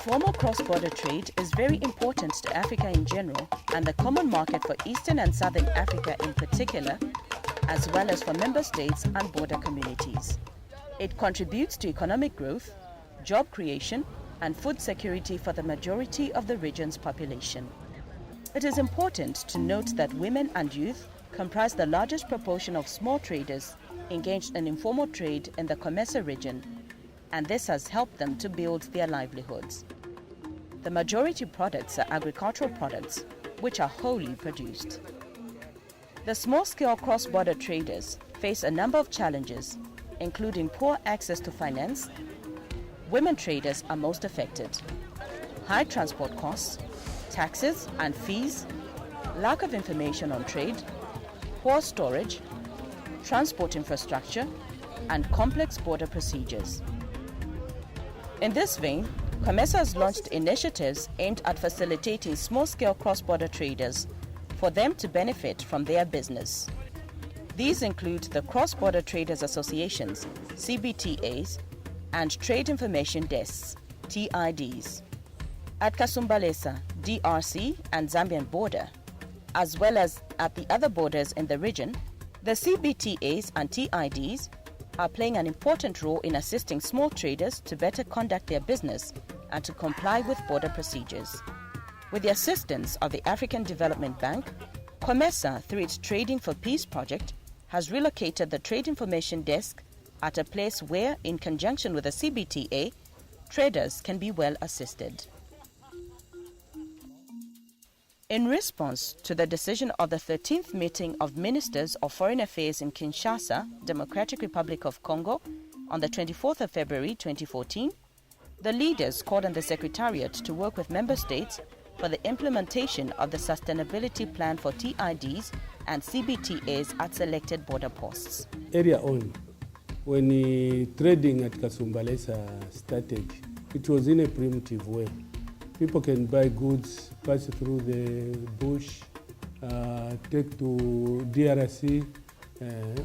Informal cross-border trade is very important to Africa in general and the common market for Eastern and Southern Africa in particular, as well as for member states and border communities. It contributes to economic growth, job creation, and food security for the majority of the region's population. It is important to note that women and youth comprise the largest proportion of small traders engaged in informal trade in the COMESA region, and this has helped them to build their livelihoods. The majority products are agricultural products, which are wholly produced. The small-scale cross-border traders face a number of challenges, including poor access to finance. Women traders are most affected. High transport costs, taxes and fees, lack of information on trade, poor storage, transport infrastructure, and complex border procedures. In this vein, COMESA has launched initiatives aimed at facilitating small-scale cross-border traders for them to benefit from their business. These include the Cross-Border Traders Associations, CBTAs, and Trade Information Desks, TIDs. At Kasumbalesa, DRC and Zambian border, as well as at the other borders in the region, the CBTAs and TIDs are playing an important role in assisting small traders to better conduct their business and to comply with border procedures. With the assistance of the African Development Bank, COMESA, through its Trading for Peace project, has relocated the Trade Information Desk at a place where, in conjunction with the CBTA, traders can be well assisted. In response to the decision of the 13th meeting of Ministers of Foreign Affairs in Kinshasa, Democratic Republic of Congo, on the 24th of February 2014, the leaders called on the Secretariat to work with member states for the implementation of the Sustainability Plan for TIDs and CBTAs at selected border posts. Area on, when trading at Kasumbalesa started, it was in a primitive way. People can buy goods, pass through the bush, take to DRC.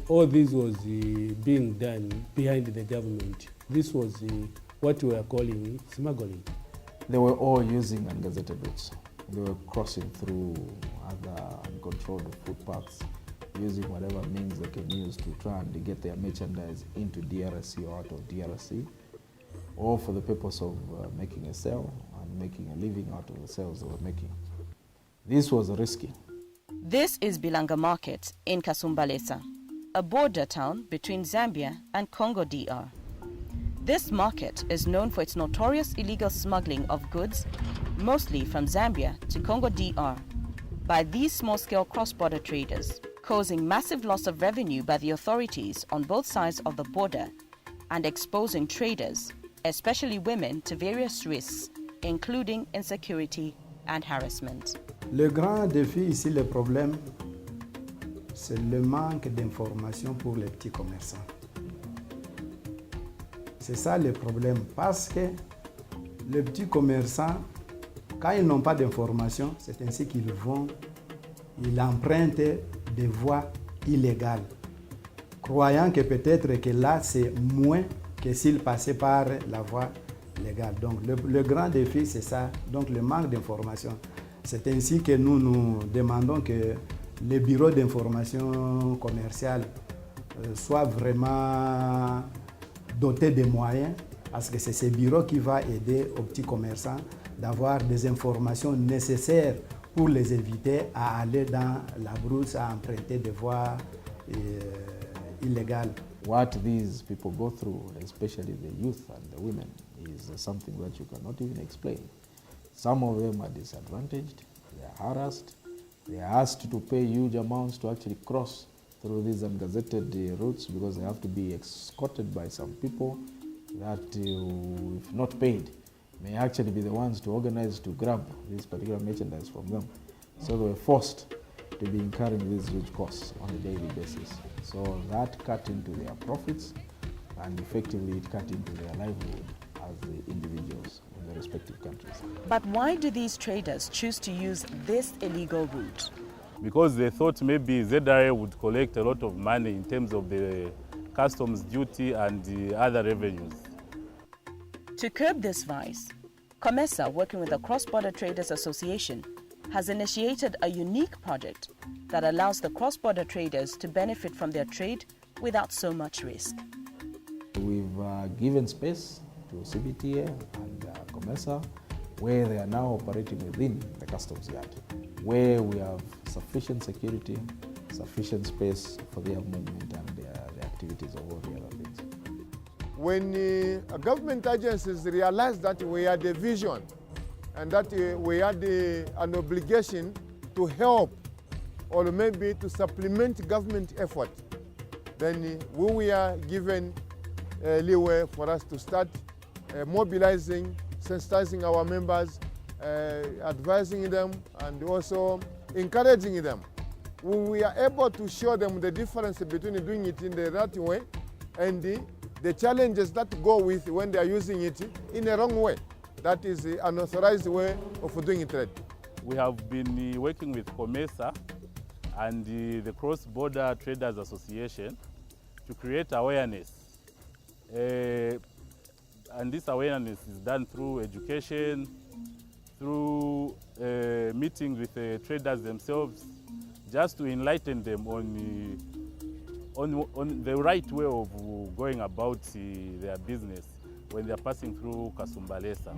All this was being done behind the government. This was what we are calling smuggling. They were all using ungazetted routes. They were crossing through other uncontrolled footpaths, using whatever means they can use to try and get their merchandise into DRC or out of DRC, all for the purpose of making a sale and making a living out of the sales they were making. This was risky. This is Bilanga Market in Kasumbalesa, a border town between Zambia and Congo DR. This market is known for its notorious illegal smuggling of goods, mostly from Zambia to Congo DR, by these small-scale cross-border traders, causing massive loss of revenue by the authorities on both sides of the border and exposing traders, especially women, to various risks, including insecurity and harassment. Le grand défi ici, le problème, c'est le manque d'information pour les petits commerçants. C'est ça le problème, parce que les petits commerçants, quand ils n'ont pas d'information, c'est ainsi qu'ils empruntent des voies illégales, croyant que peut-être que là, c'est moins que s'ils passaient par la voie légale. Donc le grand défi, c'est ça, donc le manque d'information. C'est ainsi que nous demandons que les bureaux d'information commerciale soient vraiment dotés de moyens, parce que c'est ce bureau qui va aider aux petits commerçants d'avoir des informations nécessaires pour les éviter à aller dans la brousse, à emprunter des voies illégales. What these people go through, especially the youth and the women, is something that you cannot even explain. Some of them are disadvantaged, they are harassed, they are asked to pay huge amounts to actually cross through these ungazetted routes because they have to be escorted by some people that, if not paid, may actually be the ones to organize to grab this particular merchandise from them. So they were forced to be incurring these huge costs on a daily basis. So that cut into their profits and effectively it cut into their livelihood as the individuals in their respective countries. But why do these traders choose to use this illegal route? Because they thought maybe ZRA would collect a lot of money in terms of the customs duty and the other revenues. To curb this vice, COMESA, working with the Cross-Border Traders Association, has initiated a unique project that allows the cross-border traders to benefit from their trade without so much risk. We've given space to CBTA and COMESA, where they are now operating within the customs yard, where we have sufficient security, sufficient space for their movement and their activities of all the other things. When government agencies realize that we had a vision and that we had an obligation to help or maybe to supplement government effort, then we were given leeway for us to start mobilizing, sensitizing our members, advising them and also encouraging them. We are able to show them the difference between doing it in the right way and the challenges that go with when they are using it in a wrong way. That is an unauthorized way of doing trade. We have been working with COMESA and the Cross-Border Traders Association to create awareness. And this awareness is done through education, through meetings with the traders themselves, just to enlighten them on the right way of going about their business when they are passing through Kasumbalesa.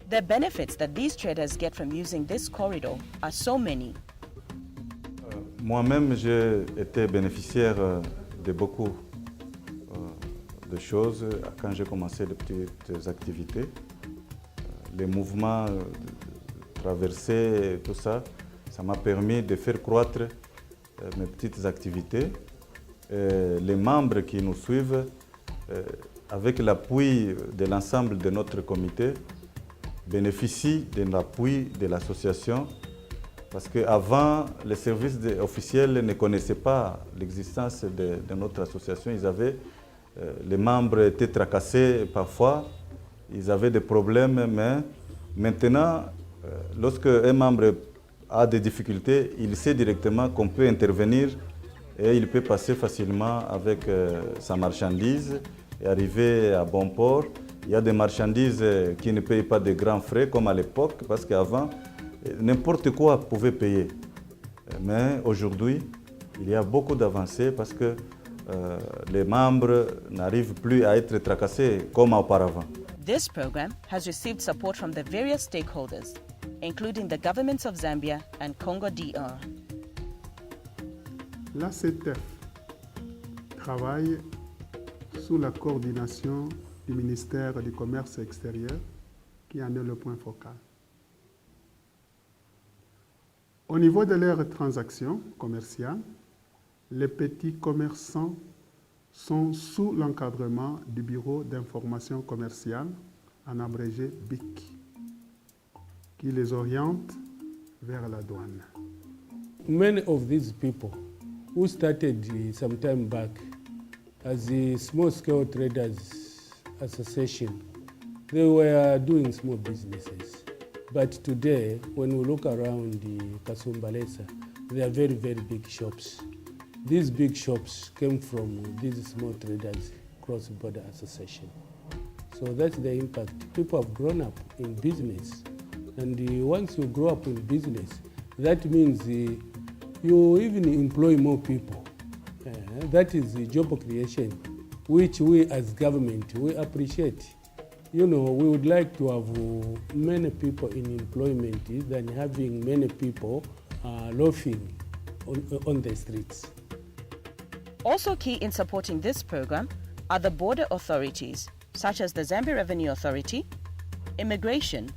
The benefits that these traders get from using this corridor are so many. Moi-même, j'ai été bénéficiaire de beaucoup de choses quand j'ai commencé les petites activités. Les mouvements, traversées, tout ça, ça m'a permis de faire croître mes petites activités. Les membres qui nous suivent, avec l'appui de l'ensemble de notre comité, bénéficient de l'appui de l'association parce qu'avant, les services officiels ne connaissaient pas l'existence de notre association. Les membres étaient tracassés parfois, ils avaient des problèmes, mais maintenant, lorsque un membre a des difficultés, il sait directement qu'on peut intervenir et il peut passer facilement avec sa marchandise et arriver à bon port. Il y a des marchandises qui ne payent pas de grands frais comme à l'époque, parce qu'avant, n'importe quoi pouvait payer. Mais aujourd'hui, il y a beaucoup d'avancées parce que les membres n'arrivent plus à être tracassés comme auparavant. This program has received support from the various stakeholders, including the governments of Zambia and Congo DR. La CETEF travaille sous la coordination du ministère du Commerce extérieur, qui en est le point focal. Au niveau de leurs transactions commerciales, les petits commerçants sont sous l'encadrement du Bureau d'information commerciale, en abrégé BIC, qui les oriente vers la douane. Many of these people who started some time back as the small-scale traders association, they were doing small businesses. But today, when we look around the Kasumbalesa, they are very, very big shops. These big shops came from these small traders cross-border association. So that's the impact. People have grown up in business. And once you grow up in business, that means you even employ more people. That is the job creation, which we as government, we appreciate. You know, we would like to have many people in employment than having many people loafing on the streets. Also key in supporting this program are the border authorities, such as the Zambia Revenue Authority, Immigration,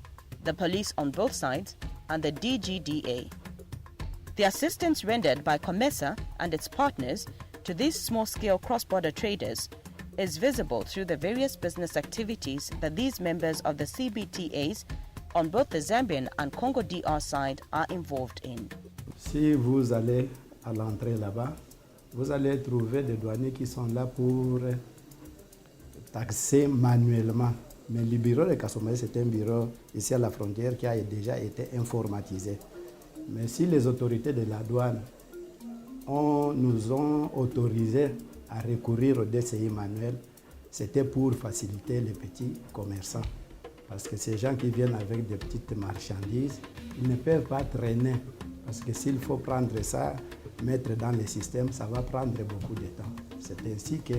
the police on both sides, and the DGDA. The assistance rendered by COMESA and its partners to these small-scale cross-border traders is visible through the various business activities that these members of the CBTAs on both the Zambian and Congo DR side are involved in. Si vous allez à l'entrée là-bas, vous allez trouver des douaniers qui sont là pour taxer manuellement. Mais le bureau de Kasumbalesa, c'est un bureau ici à la frontière qui a déjà été informatisé. Mais si les autorités de la douane nous ont autorisé à recourir au DCI manuel, c'était pour faciliter les petits commerçants. Parce que ces gens qui viennent avec des petites marchandises, ils ne peuvent pas traîner. Parce que s'il faut prendre ça, mettre dans le système, ça va prendre beaucoup de temps. C'est ainsi que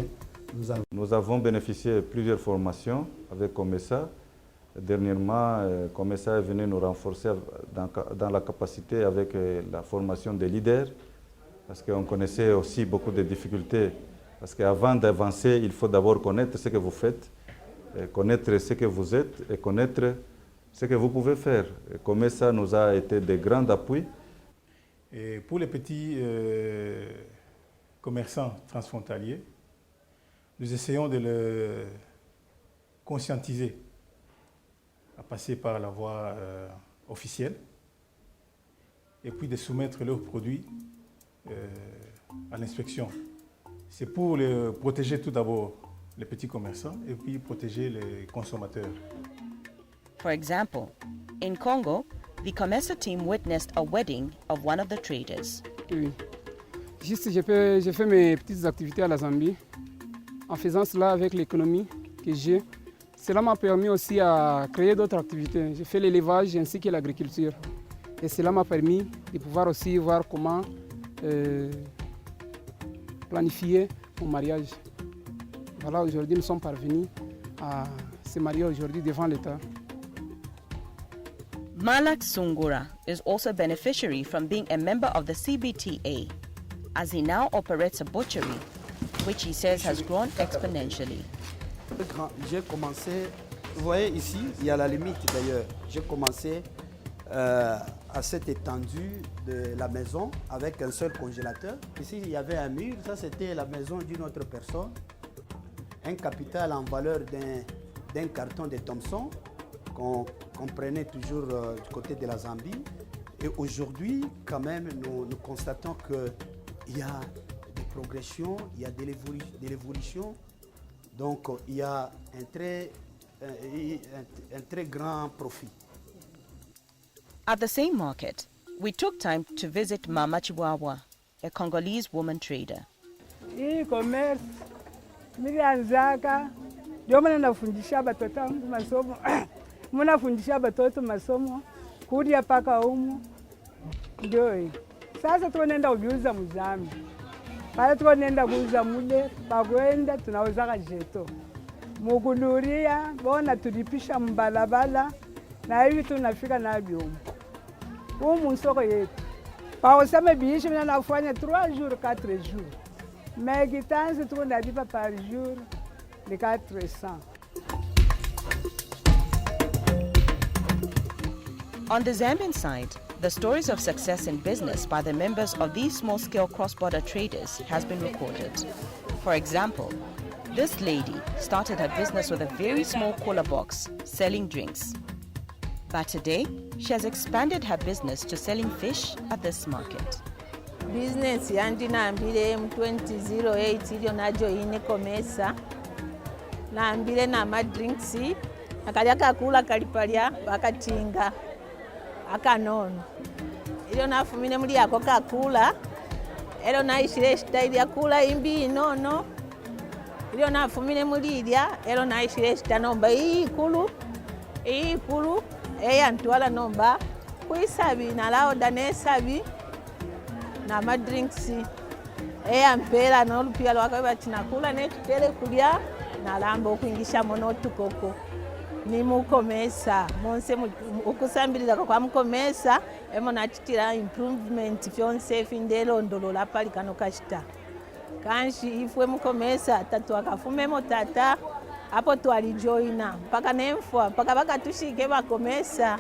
nous avons bénéficié de plusieurs formations avec COMESA. Dernièrement, COMESA est venu nous renforcer dans la capacité avec la formation des leaders, parce qu'on connaissait aussi beaucoup de difficultés. Parce qu'avant d'avancer, il faut d'abord connaître ce que vous faites, connaître ce que vous êtes et connaître ce que vous pouvez faire. Et COMESA nous a été de grands appuis. Et pour les petits commerçants transfrontaliers, nous essayons de les conscientiser à passer par la voie officielle et puis de soumettre leurs produits à l'inspection. C'est pour protéger tout d'abord les petits commerçants et puis protéger les consommateurs. For example, in Congo, the COMESA team witnessed a wedding of one of the traders. Oui. Juste, j'ai fait mes petites activités à la Zambie. En faisant cela avec l'économie que j'ai, cela m'a permis aussi à créer d'autres activités. J'ai fait l'élevage ainsi que l'agriculture. Et cela m'a permis de pouvoir aussi voir comment planifier mon mariage. Voilà, aujourd'hui, nous sommes parvenus à se marier aujourd'hui devant l'État. Malak Sungura is also a beneficiary from being a member of the CBTA, as he now operates a butchery, which he says has grown exponentially. J'ai commencé, vous voyez ici, il y a la limite d'ailleurs. J'ai commencé à cette étendue de la maison avec un seul congélateur. Ici, il y avait un mur, ça c'était la maison d'une autre personne. Un capital en valeur d'un carton de Thomson qu'on prenait toujours du côté de la Zambie. Et aujourd'hui, quand même, nous constatons qu'il y a des progressions, il y a de l'évolution. Donc, il y a un très grand profit. At the same market, we took time to visit Mama Chiwawa, a Congolese woman trader. E-commerce, nilianzaka ndio maana nafundisha watoto wangu masomo. Mnafundisha watoto masomo kuja paka humu. Ndio. Sasa tunaenda kuuza mzambi. Pale tunaenda kuuza mule, pakwenda tunauza jeto. Mugunuria, bona tulipisha mbalabala na hivi tunafika na byumu. Humu soko yetu. Pa useme biishi mna nafanya 3 jours, 4 jours. Mais gitanzi tunalipa par jour de 400. On the Zambian side, the stories of success in business by the members of these small-scale cross-border traders has been recorded. For example, this lady started her business with a very small cooler box selling drinks. But today, she has expanded her business to selling fish at this market. Business yandi naambile mu 2008 ilio najoine COMESA. Naambile na madrinks akalya kakula kalipalya bakatinga akanono. Ilio nafumine muli yako kakula. Elo naishile style ya kula imbi inono. Ilio nafumine muli ilya elo naishile stanomba ikulu eyantwala nomba kuisabi nalao danesabi na madrinks eyampera nolupia lwakabe tinakula nekitele kulya nalamba okuingisha mono tukoko ni mu COMESA monse okusambiriza kwa mu COMESA emo natitira improvement fyonse findelo ndolola pali kano kashita kanshi ifwe mu COMESA tatu akafumemo tata hapo twalijoina mpaka nemfwa mpaka bakatushike ba COMESA.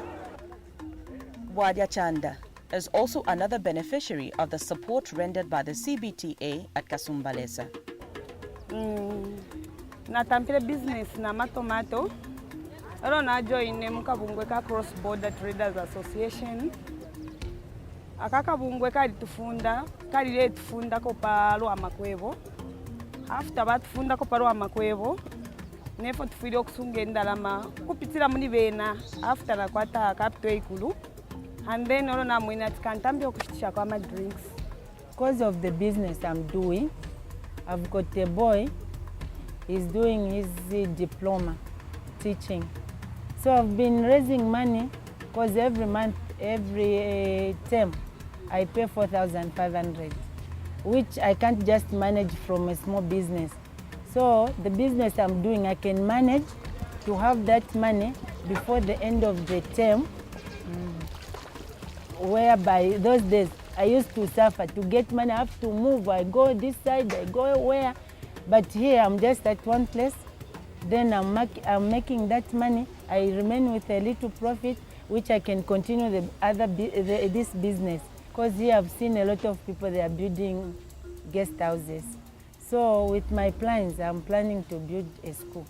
Wadia Chanda is also another beneficiary of the support rendered by the CBTA at Kasumbalesa. Natampile business na matomato. Ero na join mukabungweka Cross Border Traders Association. Akakabungweka litufunda, kalile tufunda ko palo amakwevo. After batufunda ko palo amakwevo, nefo tufile okusunga endalama kupitira muni bena after nakwata capital ikulu. And then all na mwina tikantambia kushitisha kwa my drinks. Because of the business I'm doing, I've got a boy, he's doing his diploma teaching So I've been raising money because every month, every term, I pay 4,500, which I can't just manage from a small business. So the business I'm doing, I can manage to have that money before the end of the term, whereby those days I used to suffer to get money. I have to move. I go this side, I go where. But here I'm just at one place. Then I'm making that money. I remain with a little profit, which I can continue this business. Because here I've seen a lot of people, they are building guest houses. So with my plans, I'm planning to build a school.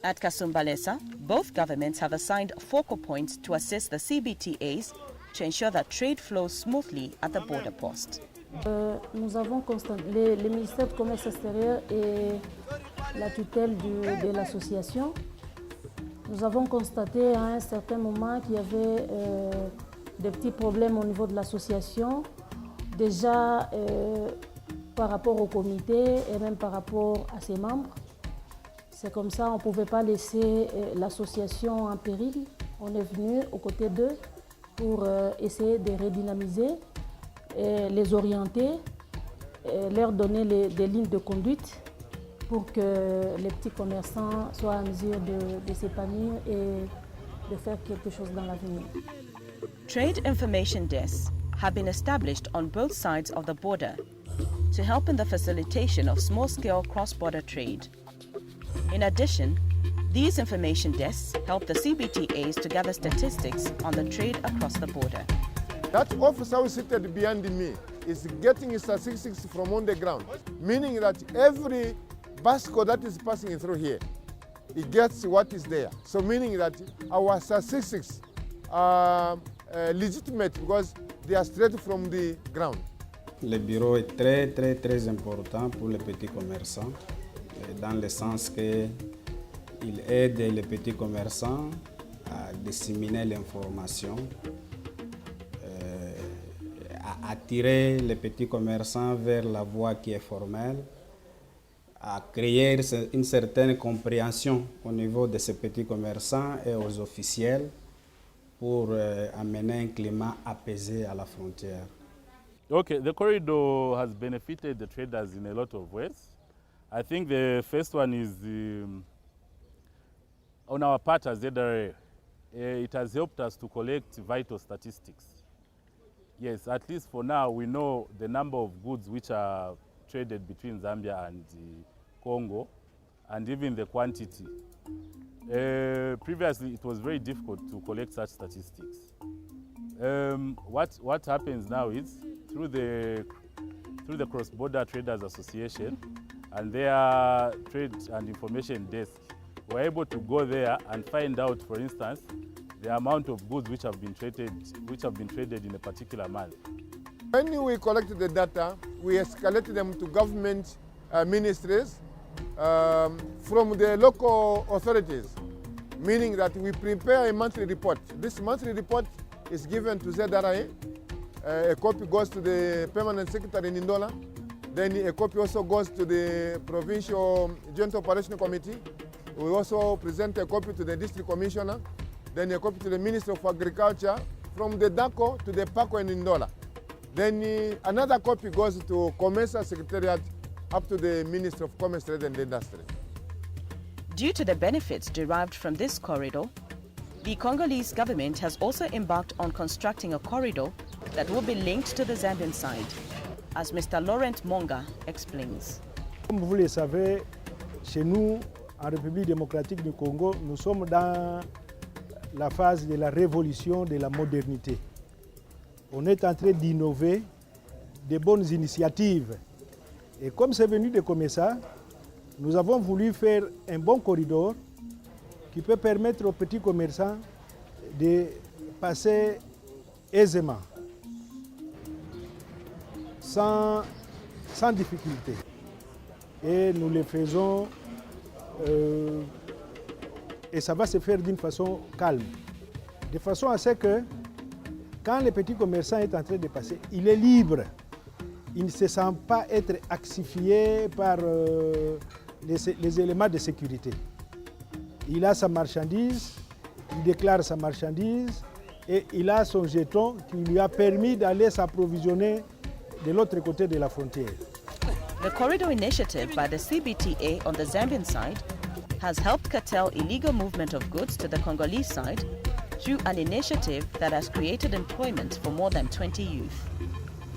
At Kasumbalesa, both governments have assigned focal points to assist the CBTAs to ensure that trade flows smoothly at the border post. Nous avons constaté, le ministère du Commerce extérieur et la tutelle de l'association, nous avons constaté à un certain moment qu'il y avait des petits problèmes au niveau de l'association, déjà par rapport au comité et même par rapport à ses membres. C'est comme ça, on ne pouvait pas laisser l'association en péril. On est venu aux côtés d'eux pour essayer de redynamiser, les orienter, leur donner des lignes de conduite pour que les petits commerçants soient en mesure de s'épanouir et de faire quelque chose dans l'avenir. Trade information desks have been established on both sides of the border to help in the facilitation of small-scale cross-border trade. In addition, these information desks help the CBTAs to gather statistics on the trade across the border. That officer who is seated behind me is getting statistics from on the ground, meaning that every basket that is passing through here, it gets what is there. So meaning that our statistics are legitimate because they are straight from the ground. Le bureau est très important pour les petits commerçants, dans le sens qu'il aide les petits commerçants à disséminer l'information, à attirer les petits commerçants vers la voie qui est formelle, à créer une certaine compréhension au niveau de ces petits commerçants et aux officiels pour amener un climat apaisé à la frontière. Okay, the corridor has benefited the traders in a lot of ways. I think the first one is on our part as ZRA, it has helped us to collect vital statistics. Yes, at least for now we know the number of goods which are traded between Zambia and Congo, and even the quantity. Previously it was very difficult to collect such statistics. What happens now is through the Cross-Border Traders Association and their trade and information desk, we're able to go there and find out, for instance, the amount of goods which have been traded in a particular month. When we collect the data, we escalate them to government ministries from the local authorities, meaning that we prepare a monthly report. This monthly report is given to ZRA. A copy goes to the permanent secretary in Ndola. Then a copy also goes to the Provincial Joint Operation Committee. We also present a copy to the District Commissioner. Then a copy to the Minister of Agriculture, from the DACO to the PACO in Ndola. Then another copy goes to COMESA Secretariat up to the Minister of Commerce, Trade and Industry. Due to the benefits derived from this corridor, the Congolese government has also embarked on constructing a corridor that will be linked to the Zambian side, as Mr. Laurent Monga explains. Comme vous le savez, chez nous, en République démocratique du Congo, nous sommes dans la phase de la révolution de la modernité. On est en train d'innover de bonnes initiatives. Et comme c'est venu de COMESA, nous avons voulu faire un bon corridor qui peut permettre aux petits commerçants de passer aisément, sans difficulté. Et nous le faisons, et ça va se faire d'une façon calme, de façon à ce que quand le petit commerçant est en train de passer, il est libre. Il ne se sent pas être axifié par les éléments de sécurité. il a sa marchandise, il déclare sa marchandise et il a son jeton qui lui a permis d'aller s'approvisionner de l'autre côté de la frontière. The corridor initiative by the CBTA on the Zambian side has helped curtail illegal movement of goods to the Congolese side through an initiative that has created employment for more than 20 youth.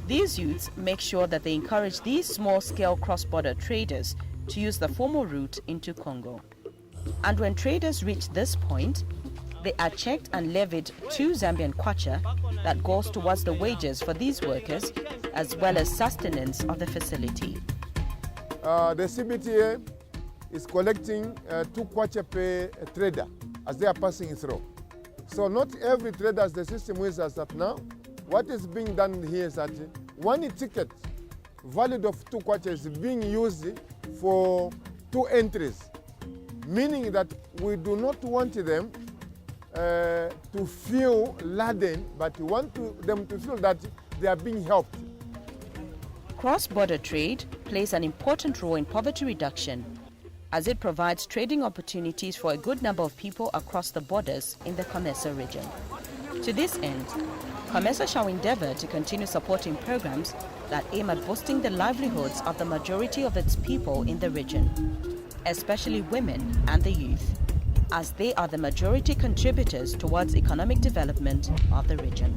These youths make sure that they encourage these small-scale cross-border traders to use the formal route into Congo. And when traders reach this point, they are checked and levied 2 Zambian kwacha that goes towards the wages for these workers as well as sustenance of the facility. The CBTA is collecting 2 kwacha per trader as they are passing through. So not every trader, as the system is as of now, what is being done here is that 1 ticket valid of 2 kwacha is being used for 2 entries, meaning that we do not want them to feel laden, but we want them to feel that they are being helped. Cross-border trade plays an important role in poverty reduction as it provides trading opportunities for a good number of people across the borders in the COMESA region. To this end, COMESA shall endeavor to continue supporting programs that aim at boosting the livelihoods of the majority of its people in the region, especially women and the youth, as they are the majority contributors towards economic development of the region.